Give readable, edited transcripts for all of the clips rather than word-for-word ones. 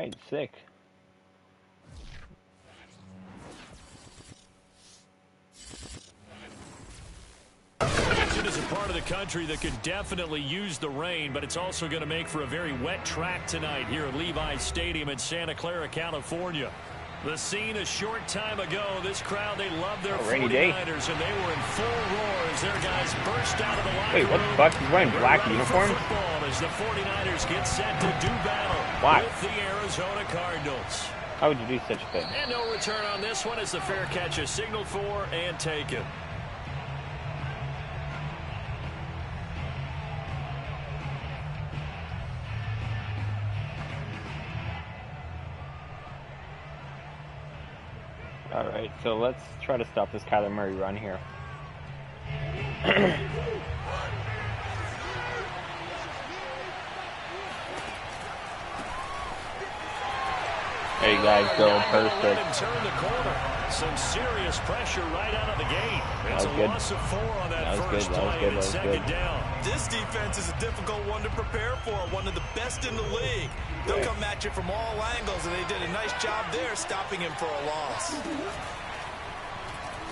Alright, sick. It is a part of the country that could definitely use the rain, but it's also going to make for a very wet track tonight here at Levi's Stadium in Santa Clara, California. The scene a short time ago, this crowd, they love their 49ers, and they were in full roar as their guys burst out of the locker room. Wait, what the fuck? He's wearing black uniforms? As the 49ers get set to do battle with the Arizona Cardinals. How would you do such a thing? And no return on this one as the fair catch is signaled for and taken. Alright, so let's try to stop this Kyler Murray run here. There you guys go, perfect. Turn the corner. Some serious pressure right out of the gate. It's a loss of 4 on that first play and second down. This defense is a difficult one to prepare for, one of the best in the league. They'll come at you from all angles, and they did a nice job there stopping him for a loss.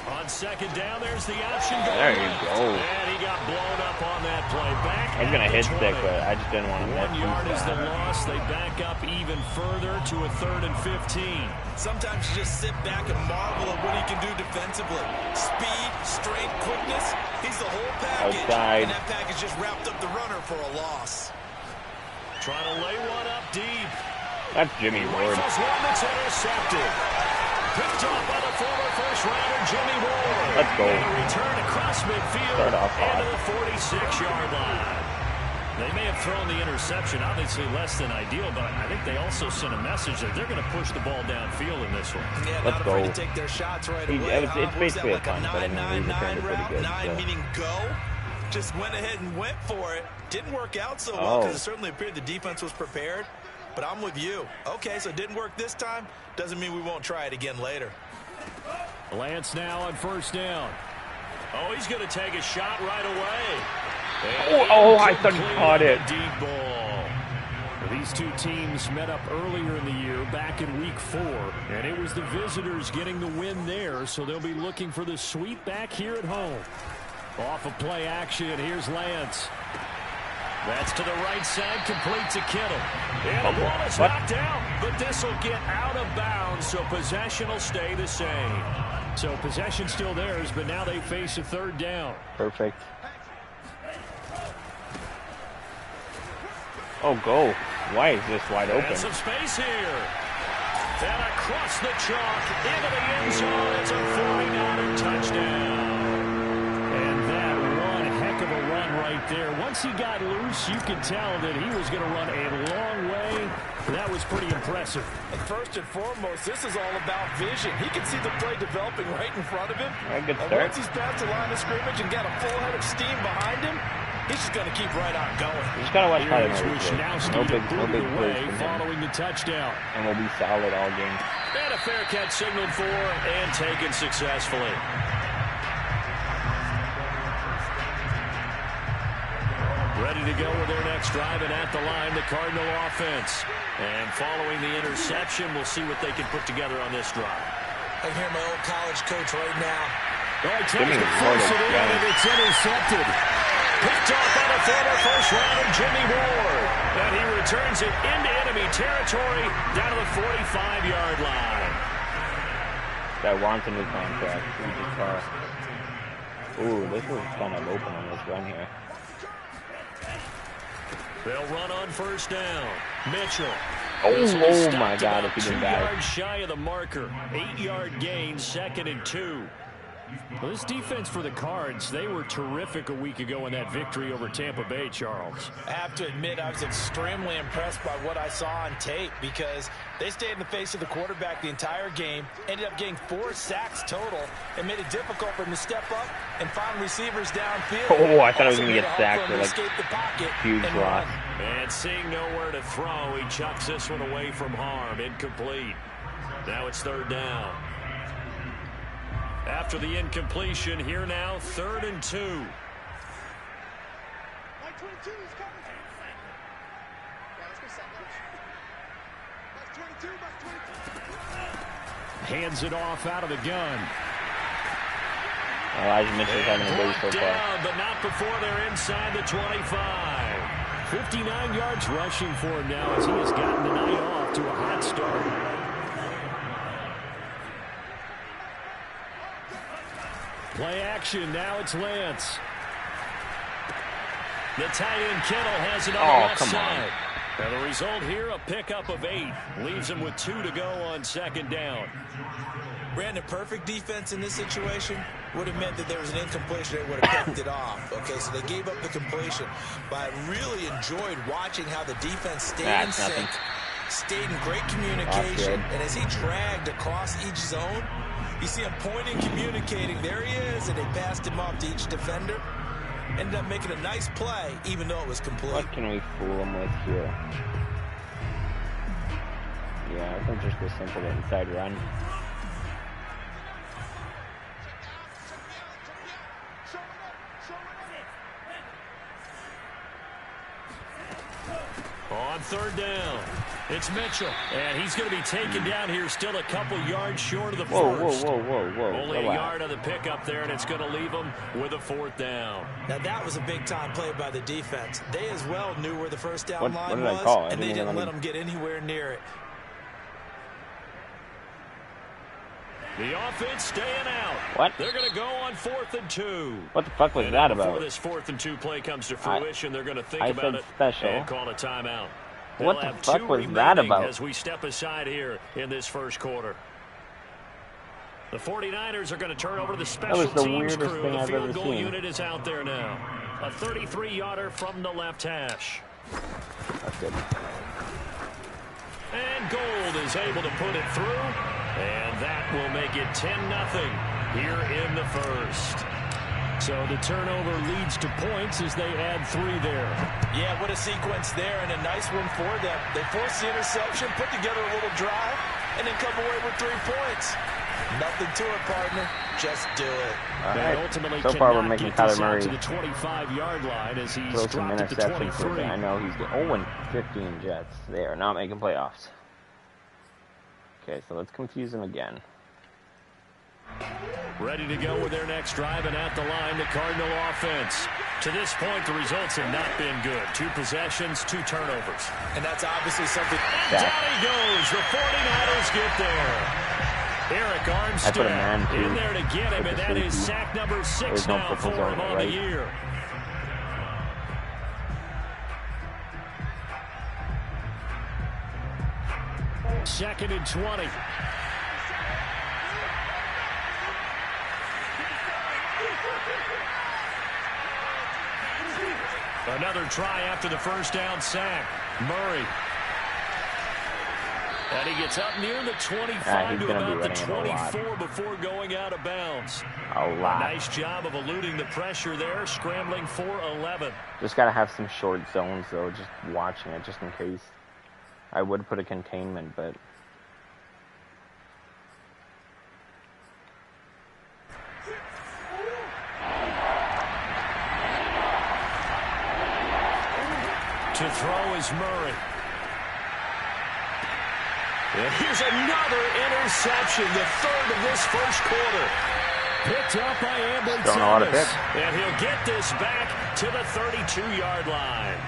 On second down, there's the option. There you go. And he got blown up on that play. Back I was going to hit stick, but I just didn't want to miss. 1 yard is the loss. They back up even further to a 3rd and 15. Sometimes you just sit back and marvel at what he can do defensively. Speed, strength, quickness. He's the whole package. Outside. And that package just wrapped up the runner for a loss. Trying to lay one up deep. That's Jimmy Ward. One that's intercepted. Picked off by the former first-rounder Jimmy Ward. Let's go. And a return across midfield Start off hot. into the 46-yard line. They may have thrown the interception, obviously less than ideal, but I think they also sent a message that they're going to push the ball downfield in this one. Yeah, let's not go. afraid to take their shots right away. It's basically a punt, but I mean, we returned it pretty good. 9 meaning go. Just went ahead and went for it. Didn't work out so well because it certainly appeared the defense was prepared. But I'm with you. Okay, so it didn't work this time. Doesn't mean we won't try it again later. Lance now on first down. Oh, he's going to take a shot right away. I thought he caught it. Deep ball. These two teams met up earlier in the year, back in week 4, and it was the visitors getting the win there, so they'll be looking for the sweep back here at home. Off of play action, here's Lance. That's to the right side, complete to Kittle. And the ball is knocked down, but this will get out of bounds, so possession will stay the same. So possession still theirs, but now they face a 3rd down. Perfect. Oh, go. Why is this wide open? And some space here. And across the chalk, into the end zone. It's a 49er touchdown. And that one heck of a run right there. Once he got loose, you could tell that he was going to run a long way. That was pretty impressive. And first and foremost, this is all about vision. He can see the play developing right in front of him. Good and start. once he's past the line of scrimmage and got a full head of steam behind him, he's just going to keep right on going. You just got to watch Kyler Murray. No big plays following the touchdown. And we'll be solid all game. And a fair catch signaled for and taken successfully. Ready to go with their next drive, and at the line, the Cardinal offense. And following the interception, we'll see what they can put together on this drive. I hear my old college coach right now. Oh, he tries to force it in, and it's intercepted. Picked off by the former first-rounder Jimmy Ward. And he returns it into enemy territory down to the 45-yard line. That wants a new contract. Ooh, this was kind of open on this run here. They'll run on first down. Mitchell. Oh my God, if he didn't die. 2 yards shy of the marker. 8-yard gain, 2nd and 2. Well, this defense for the Cards, they were terrific a week ago in that victory over Tampa Bay, Charles. I have to admit, I was extremely impressed by what I saw on tape because they stayed in the face of the quarterback the entire game, ended up getting 4 sacks total, and made it difficult for him to step up and find receivers downfield. Oh, I thought I was going to get sacked for like escape the pocket huge loss. And seeing nowhere to throw, he chucks this one away from harm. Incomplete. Now it's 3rd down. After the incompletion, here now, 3rd and 2. Hands it off out of the gun. Elijah Mitchell's having a day so far. Down, but not before they're inside the 25. 59 yards rushing for him now as he has gotten the night off to a hot start. Play action. Now it's Lance. The tight end Kittle has it on the left side. Now the result here, a pickup of 8. Leaves him with 2 to go on second down. Brandon, perfect defense in this situation would have meant that there was an incompletion. They would have picked it off. Okay, so they gave up the completion. But I really enjoyed watching how the defense stayed in sync, stayed in great communication, and as he dragged across each zone, you see him pointing, communicating. There he is, and they passed him off to each defender. Ended up making a nice play, even though it was complete. What can we fool him with here? Yeah, I think just a simple inside run. On third down, it's Mitchell, and he's going to be taken down here, still a couple yards short of the first. Whoa. Only a yard on the pickup there, and it's going to leave him with a 4th down. Now, that was a big-time play by the defense. They as well knew where the first down line was, and they didn't let them get anywhere near it. The offense staying out. What? They're going to go on 4th and 2. What the fuck was that about? Before this 4th and 2 play comes to fruition, they're going to think about it special. and call a timeout. What the fuck was that about? As we step aside here in this first quarter. The 49ers are going to turn over to the special teams crew. The field goal unit is out there now. A 33-yarder from the left hash. That's good. And Gold is able to put it through. And that will make it 10-0 here in the first. So the turnover leads to points as they add 3 there. Yeah, what a sequence there, and a nice one for them. They force the interception, put together a little drive, and then come away with 3 points. Nothing to it, partner. Just do it. Right. Ultimately so far, we're making Kyler Murray to the 25-yard line as he's throw some dropped at the interceptions. 23. I know he's 0-15 Jets. They are not making playoffs. Okay, so let's confuse him again. Ready to go with their next drive, and at the line, the Cardinal offense. To this point, the results have not been good. 2 possessions, 2 turnovers. And that's obviously something. And down he goes. The 49ers get there. Eric Armstead in there to get him, and that is sack number 6 now for him on the year. Second and 20. Another try after the first down sack. Murray. And he gets up near the 25 to about the 24 before going out of bounds. A lot. Nice job of eluding the pressure there, scrambling for 11. Just got to have some short zones, though, just watching it, just in case. I would put a containment, but... To throw is Murray. And here's another interception, the 3rd of this first quarter. Picked up by Ambry Thomas. And he'll get this back to the 32-yard line.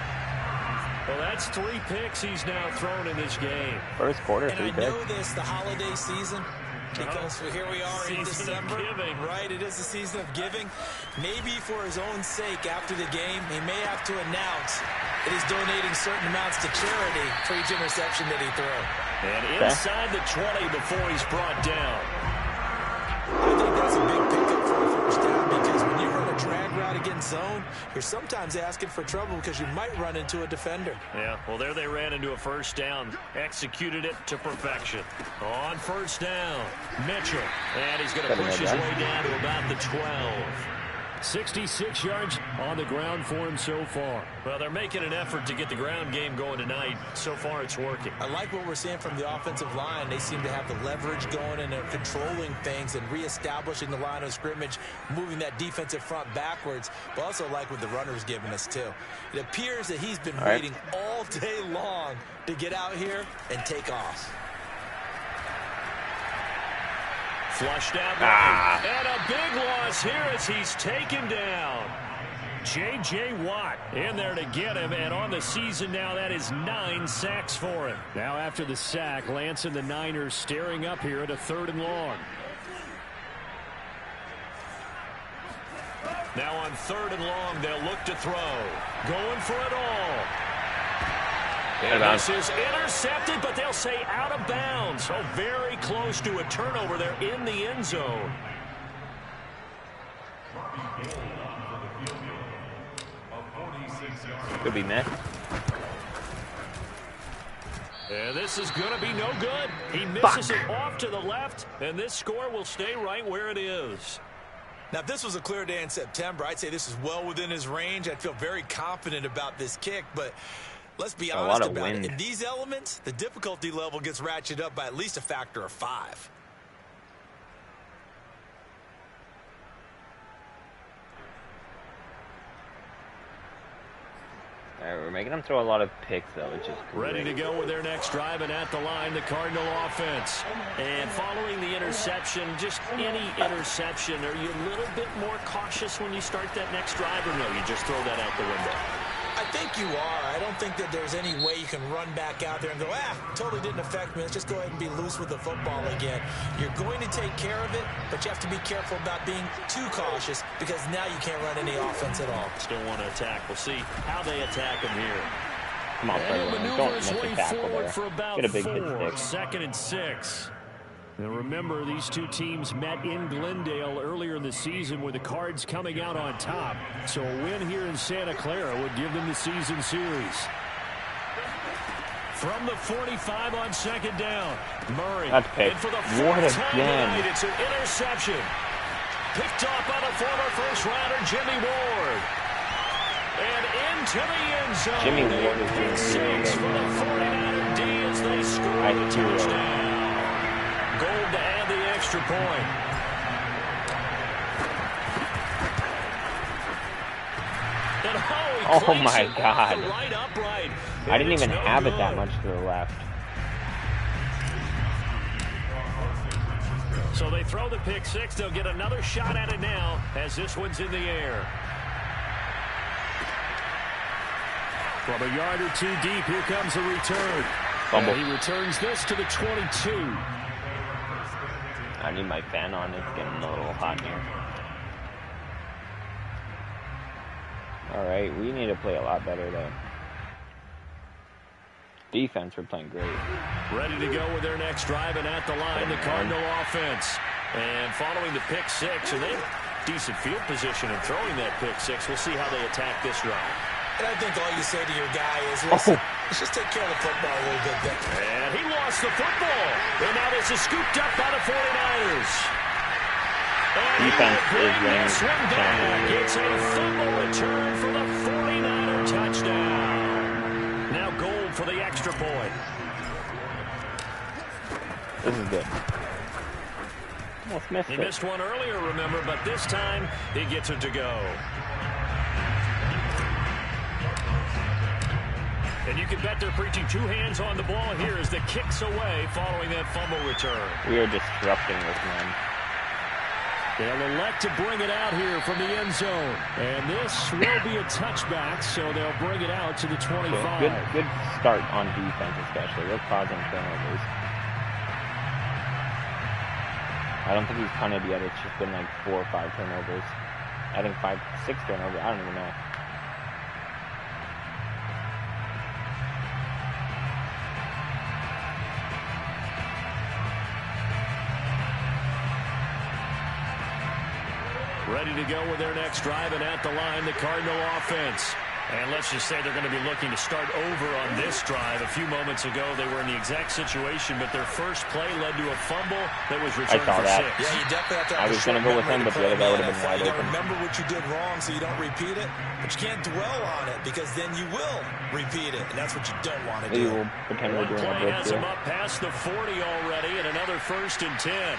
Well, that's 3 picks he's now thrown in this game. First quarter, 3 picks. And I know this, the holiday season, because here we are in December. Right, it is the season of giving. Maybe for his own sake, after the game, he may have to announce that he's donating certain amounts to charity for each interception that he throws. And inside the 20 before he's brought down. I think that's a big pickup for a first down, because when you run a drag route against zone, you're sometimes asking for trouble because you might run into a defender. Yeah, well, there they ran into a first down. Executed it to perfection. On first down, Mitchell. And he's going to push his way down to about the 12. 66 yards on the ground for him so far. Well, they're making an effort to get the ground game going tonight. So far, it's working. I like what we're seeing from the offensive line. They seem to have the leverage going and they're controlling things and reestablishing the line of scrimmage, moving that defensive front backwards. But also like what the runner's giving us, too. It appears that he's been waiting all day long to get out here and take off. Flushed out right. And a big loss here as he's taken down. J.J. Watt in there to get him, and on the season now, that is 9 sacks for him. Now after the sack, Lance and the Niners staring up here at a 3rd and long. Now on 3rd and long, they'll look to throw. Going for it all. And this is intercepted, but they'll say out of bounds. So very close to a turnover there in the end zone. Could be missed. And this is going to be no good. He misses it off to the left, and this score will stay right where it is. Now, if this was a clear day in September, I'd say this is well within his range. I'd feel very confident about this kick, but let's be honest about it. In these elements, the difficulty level gets ratcheted up by at least a factor of 5. All right, we're making them throw a lot of picks, though, which is great. Ready to go with their next drive, and at the line, the Cardinal offense. And following the interception, just any interception, are you a little bit more cautious when you start that next drive, or no, you just throw that out the window? I think you are. I don't think that there's any way you can run back out there and go, totally didn't affect me. Let's just go ahead and be loose with the football again. You're going to take care of it, but you have to be careful about being too cautious because now you can't run any offense at all. Still want to attack. We'll see how they attack him here. Come on, don't miss a tackle there. For about Get a big hit stick. 2nd and 6. And remember, these two teams met in Glendale earlier in the season with the Cards coming out on top. So a win here in Santa Clara would give them the season series. From the 45 on 2nd down, Murray. That's picked. For the What first time again? tonight, it's an interception. Picked off by the former first-rounder Jimmy Ward. And into the end zone. Jimmy Ward is doing really good. For the 49er D as they score the touchdown. Gold to add the extra point. Oh my God. Right upright. I didn't even have it that much to the left. So they throw the pick 6. They'll get another shot at it now as this one's in the air. From a yard or 2 deep, here comes a return. Fumble. And he returns this to the 22. I need my fan on. It's getting a little hot here. Alright, we need to play a lot better, though. Defense, we're playing great. Ready to go with their next drive, and at the line, the Cardinal offense. And following the pick 6, and they have decent field position in throwing that pick 6. We'll see how they attack this drive. And I think all you say to your guy is, listen, let's just take care of the football a little bit there. And he lost the football. And now this is scooped up by the 49ers. And defense is winning. It's a fumble return for the 49er touchdown. Now gold for the extra point. This is good. Almost missed He it. missed one earlier, remember, but this time he gets it to go. And you can bet they're preaching 2 hands on the ball here as the kick's away following that fumble return. We are disrupting this man. They'll elect to bring it out here from the end zone. And this will be a touchback, so they'll bring it out to the 25. Good start on defense, especially. We're causing turnovers. I don't think he's punted yet. It's just been like 4 or 5 turnovers. I think 5, 6 turnovers. I don't even know. Ready to go with their next drive, and at the line, the Cardinal offense. And let's just say they're going to be looking to start over on this drive. A few moments ago, they were in the exact situation, but their first play led to a fumble that was returned for 6. Yeah, you definitely have to have I was going to go with him, but the other guy would have been wide open. Remember what you did wrong so you don't repeat it, but you can't dwell on it because then you will repeat it, and that's what you don't want to do. He will potentially do Play has him up past the 40 already, and another 1st and 10.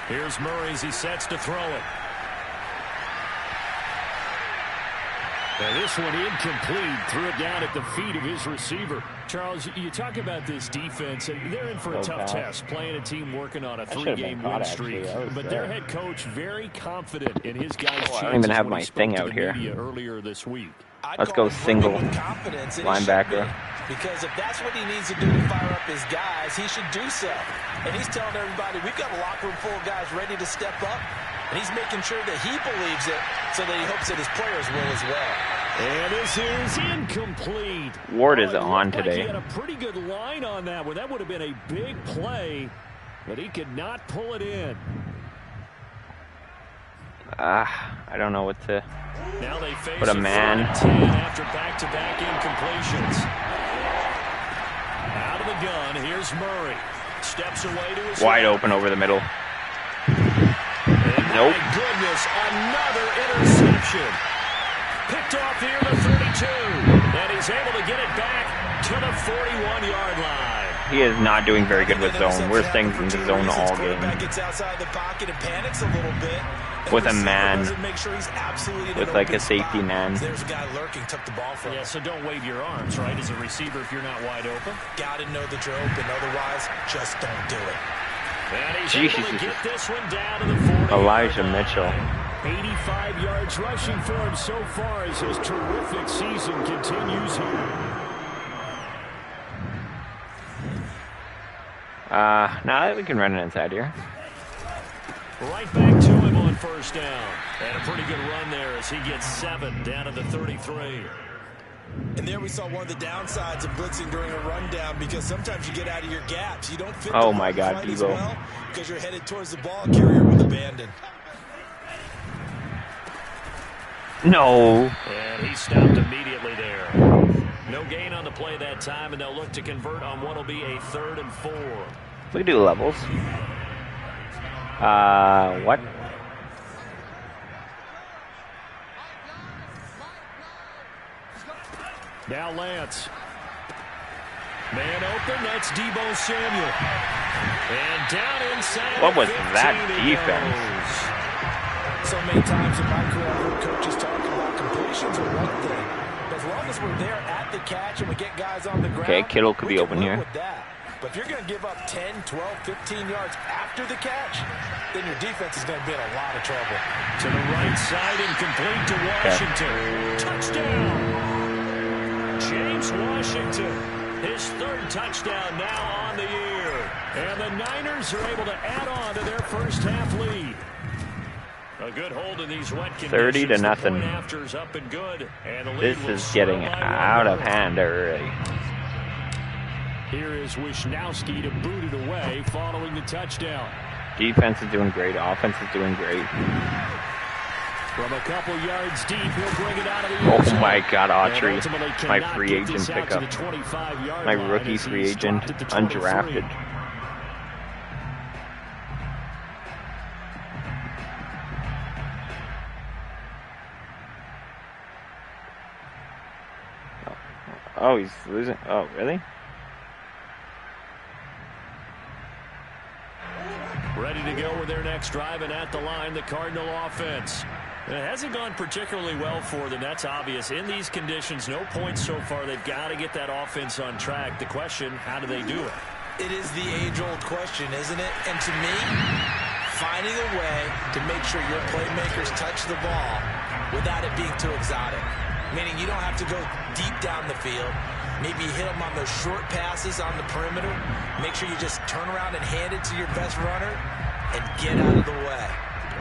Here's Murray as he sets to throw it. And this one incomplete. Threw it down at the feet of his receiver. Charles, you talk about this defense, and they're in for a tough test, playing a team working on a 3-game win streak. But their head coach very confident in his guys' chances. I don't even have my thing out here. Earlier this week. Let's go single linebacker. Because if that's what he needs to do to fire up his guys, he should do so. And he's telling everybody, we've got a locker room full of guys ready to step up. And he's making sure that he believes it so that he hopes that his players will as well. And this is incomplete. Ward is on today. He had a pretty good line on that one. That would have been a big play, but he could not pull it in. I don't know what to put a man. After back-to-back incompletions. Out of the gun, here's Murray. Steps away to his wide open over the middle. Nope. My goodness, another interception. Picked off here at the 32. And he's able to get it back to the 41-yard line. He is not doing very good with zone. Worst things in the zone all game. With a man, with like a safety man. There's a guy lurking, took the ball from him. Yeah, so don't wave your arms, right, as a receiver if you're not wide open. Got to know that you're open, otherwise, just don't do it. And he's able to get this one down to the 40. Elijah Mitchell. 85 yards rushing for him so far as his terrific season continues here. Now we can run it inside here. Right back to him on 1st down. And a pretty good run there as he gets 7 down to the 33. And there we saw one of the downsides of blitzing during a rundown because sometimes you get out of your gaps. You don't fit oh my God, Devo. Well because you're headed towards the ball carrier with abandon. No. And he stopped immediately there. No gain on the play that time, and they'll look to convert on what will be a 3rd and 4. We do levels. What? Now Lance. Man open, that's Deebo Samuel. And down inside. What was that defense? So many times in my career, I've heard coaches talking about completions are one thing. But as long as we're there at the catch and we get guys on the ground. Okay, Kittle could be open here. But if you're going to give up 10, 12, 15 yards after the catch, then your defense is going to be in a lot of trouble. To the right side, incomplete to Washington. Okay. Touchdown! James Washington, his 3rd touchdown now on the year. And the Niners are able to add on to their first half lead. A good hold in these wet conditions. 30-0. After's up and good. And the lead this is getting out of hand already. Here is Wisnowski to boot it away following the touchdown. Defense is doing great. Offense is doing great. From a couple yards deep, he'll bring it out of the oh my God, Autry. My free agent pickup. My rookie free agent, undrafted. Oh, he's losing. Oh, really? Ready to go with their next drive, and at the line, the Cardinal offense. It hasn't gone particularly well for them. That's obvious. In these conditions, no points so far. They've got to get that offense on track. The question, how do they do it? It is the age-old question, isn't it? And to me, finding a way to make sure your playmakers touch the ball without it being too exotic. Meaning you don't have to go deep down the field. Maybe hit them on those short passes on the perimeter. Make sure you just turn around and hand it to your best runner and get out of the way.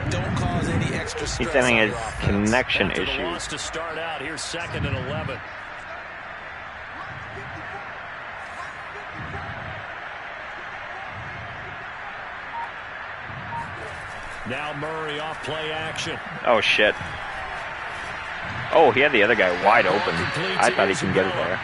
Don't cause any extra stress. He's having his connection issues. issues. To start out, here's 2nd and 11. Now Murray off play action. Oh shit. Oh, he had the other guy wide open. I thought he could get it there.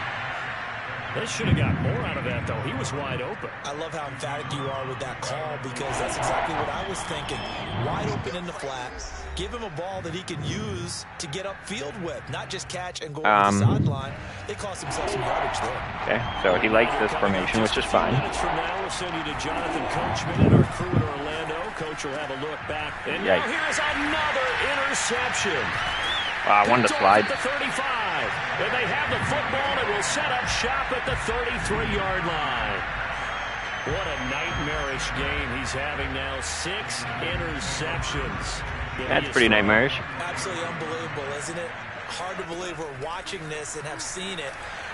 They should have got more out of that, though. He was wide open. I love how emphatic you are with that call because that's exactly what I was thinking. Wide open in the flat. Give him a ball that he can use to get upfield with, not just catch and go over the sideline. They cost themselves some yardage there. Okay, so he likes this formation, which is fine. Minutes from now, we'll send you to Jonathan Coachman and our crew in Orlando. Coach will have a look back. And now here's another interception. I wanted to slide. At the 35. And they have the football and will set up shop at the 33-yard line. What a nightmarish game he's having now. 6 interceptions. That's pretty nightmarish. Absolutely unbelievable, isn't it? Hard to believe we're watching this and have seen it.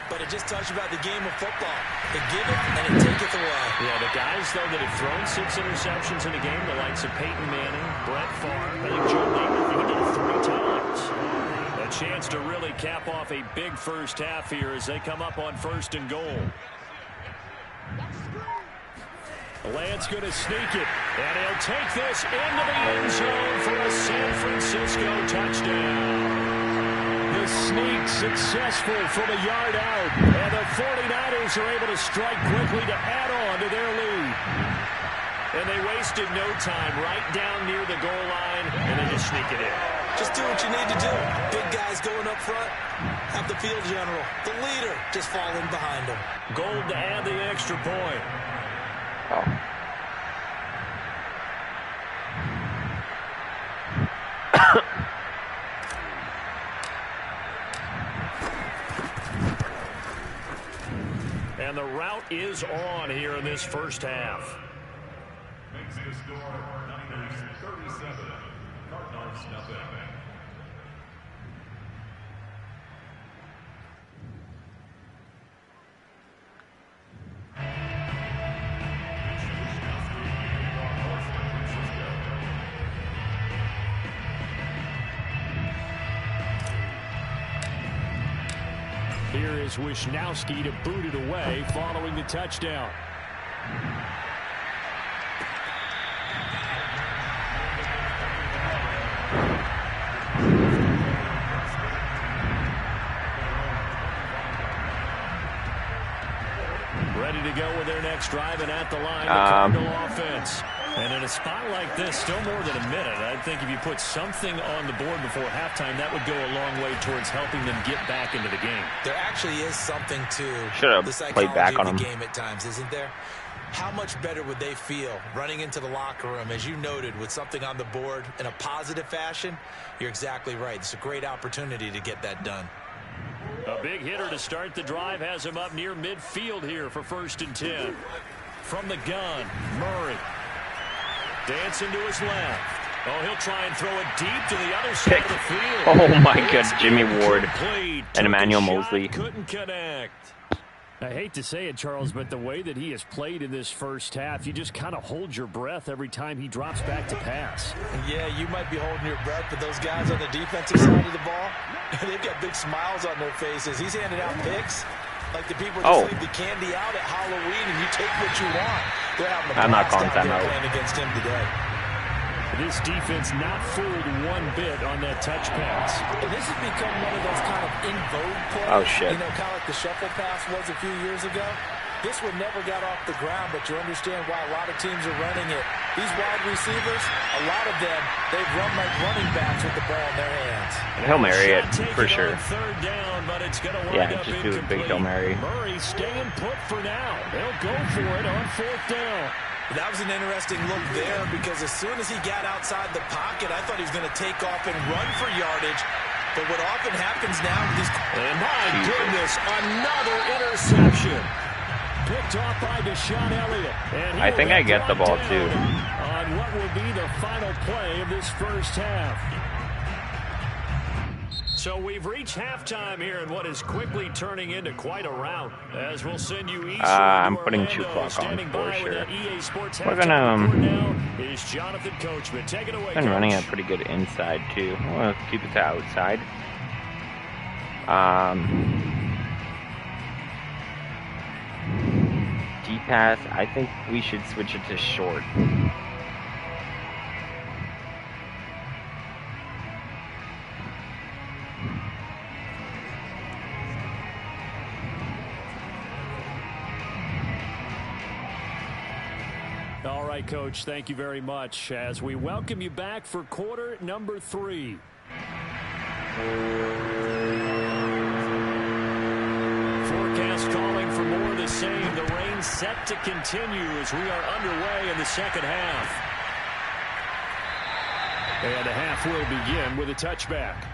But it just tells you about the game of football. They give it and it taketh away. Yeah, the guys, though, that have thrown 6 interceptions in a game, the likes of Peyton Manning, Brett Favre, I think Joe Namath, he did it 3 times. A chance to really cap off a big first half here as they come up on 1st and goal. Lance going to sneak it, and he'll take this into the end zone for a San Francisco touchdown. The sneak successful from a yard out, and the 49ers are able to strike quickly to add on to their lead. And they wasted no time right down near the goal line, and they just sneak it in. Just do what you need to do. Big guys going up front. Have the field general, the leader, just falling behind him. Gold to add the extra point. Oh. And the route is on here in this first half. Makes the score Niners 37, Cardinals nothing. Here is Wisnowski to boot it away following the touchdown. Ready to go with their next drive and at the line, the Cardinal offense. And in a spot like this, still more than a minute, I think if you put something on the board before halftime, that would go a long way towards helping them get back into the game. There actually is something to the played back on of the him. game at times, isn't there? How much better would they feel running into the locker room, as you noted, with something on the board in a positive fashion? You're exactly right. It's a great opportunity to get that done. A big hitter to start the drive has him up near midfield here for 1st and 10. From the gun, Murray. Dancing to his left. Oh, he'll try and throw it deep to the other side of the field. Oh my God, Jimmy Ward and Emmanuel Mosley. Couldn't connect. I hate to say it, Charles, but the way that he has played in this first half, you just kind of hold your breath every time he drops back to pass. Yeah, you might be holding your breath, but those guys on the defensive side of the ball, they've got big smiles on their faces. He's handing out picks like the people that leave the candy out at Halloween and you take what you want. They're having a blast out there playing against him today. This defense not fooled one bit on that touch pass. And this has become one of those kind of in vogue plays. Oh, shit. You know, kind of like the shuffle pass was a few years ago. This one never got off the ground, but you understand why a lot of teams are running it. These wide receivers, a lot of them, they've run like running backs with the ball in their hands. Hail Mary it, for sure. Third down, but it's going to wind up just do a big Hail Mary. Murray staying put for now. They'll go for it on 4th down. That was an interesting look there because as soon as he got outside the pocket, I thought he was going to take off and run for yardage. But what often happens now with these... And my goodness, another interception. Picked off by Deshaun Elliott. And I think I get the ball, too. On what will be the final play of this first half. So we've reached halftime here in what is quickly turning into quite a rout. As we'll send you east. I'm putting 2 clock on for sure. We're gonna is Jonathan Coachman. Take it away. Been running a pretty good inside too. We'll keep it to outside. D pass. I think we should switch it to short. right, Coach, thank you very much as we welcome you back for quarter number 3. Forecast calling for more of the same. The rain set to continue as we are underway in the second half. And the half will begin with a touchback.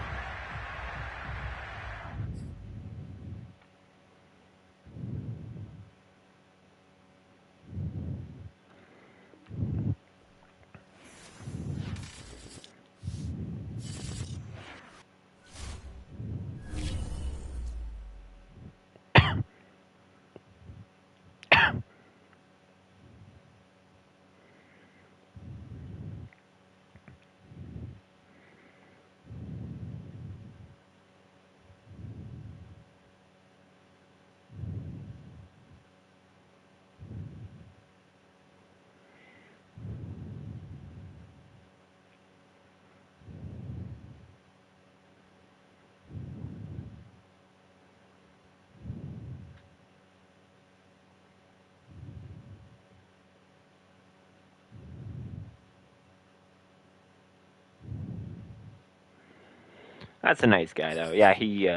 That's a nice guy, though. Yeah, he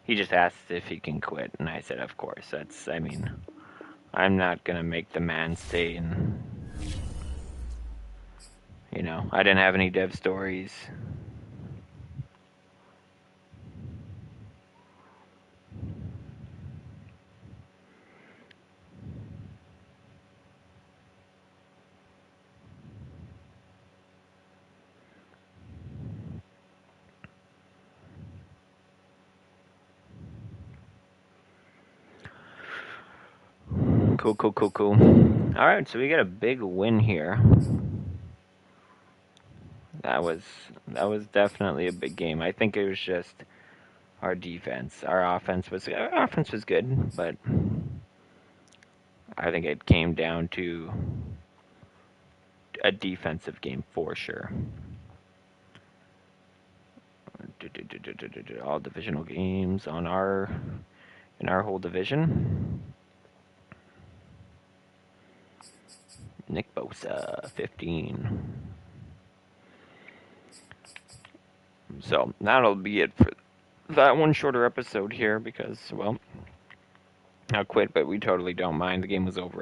just asked if he can quit, and I said, of course. I mean, I'm not gonna make the man stay, and I didn't have any dev stories. Cool. All right, so we got a big win here. That was definitely a big game. I think it was just our defense. Our offense was good, but I think it came down to a defensive game for sure. All divisional games in our whole division. Nick Bosa, 15. So that'll be it for that one shorter episode here because, well, I'll quit, but we totally don't mind. The game was over